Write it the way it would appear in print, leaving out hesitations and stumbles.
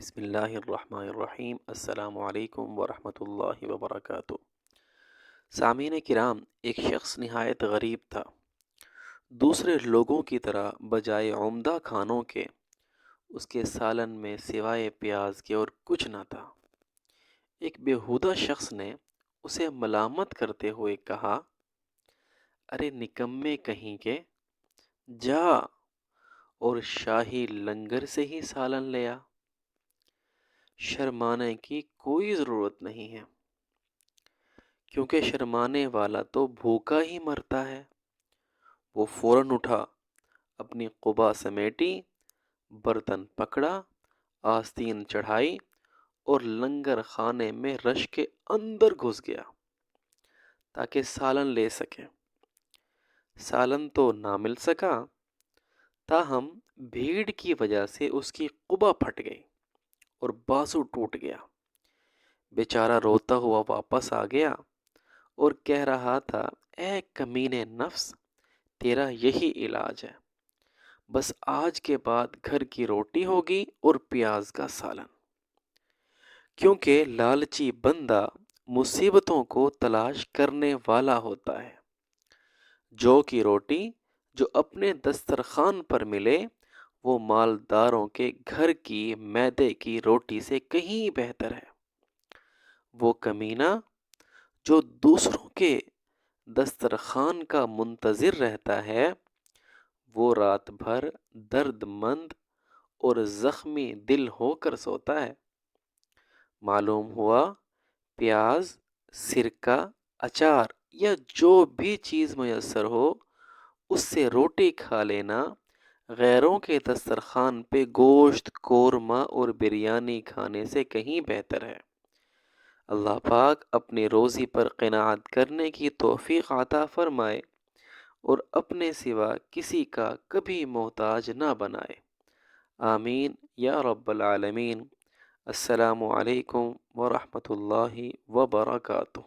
بسم اللہ الرحمن الرحیم۔ السلام علیکم ورحمۃ اللہ وبرکاتہ۔ سامعین کرام، ایک شخص نہایت غریب تھا۔ دوسرے لوگوں کی طرح بجائے عمدہ کھانوں کے اس کے سالن میں سوائے پیاز کے اور کچھ نہ تھا۔ ایک بیہودہ شخص نے اسے ملامت کرتے ہوئے کہا، ارے نکمے کہیں کے، جا اور شاہی لنگر سے ہی سالن لے آ۔ شرمانے کی کوئی ضرورت نہیں ہے، کیونکہ شرمانے والا تو بھوکا ہی مرتا ہے۔ وہ فوراً اٹھا، اپنی قبا سمیٹی، برتن پکڑا، آستین چڑھائی اور لنگر خانے میں رش کے اندر گھس گیا تاکہ سالن لے سکے۔ سالن تو نہ مل سکا، تاہم بھیڑ کی وجہ سے اس کی قبا پھٹ گئی اور بازو ٹوٹ گیا۔ بیچارہ روتا ہوا واپس آ گیا اور کہہ رہا تھا، اے کمینے نفس، تیرا یہی علاج ہے، بس آج کے بعد گھر کی روٹی ہوگی اور پیاز کا سالن۔ کیونکہ لالچی بندہ مصیبتوں کو تلاش کرنے والا ہوتا ہے۔ جو کی روٹی جو اپنے دسترخوان پر ملے وہ مالداروں کے گھر کی میدے کی روٹی سے کہیں بہتر ہے۔ وہ کمینہ جو دوسروں کے دسترخوان کا منتظر رہتا ہے، وہ رات بھر درد مند اور زخمی دل ہو کر سوتا ہے۔ معلوم ہوا پیاز، سرکہ، اچار یا جو بھی چیز میسر ہو اس سے روٹی کھا لینا غیروں کے دسترخوان پہ گوشت، قورمہ اور بریانی کھانے سے کہیں بہتر ہے۔ اللہ پاک اپنی روزی پر قناعت کرنے کی توفیق عطا فرمائے اور اپنے سوا کسی کا کبھی محتاج نہ بنائے۔ آمین یا رب العالمین۔ السلام علیکم ورحمۃ اللہ وبرکاتہ۔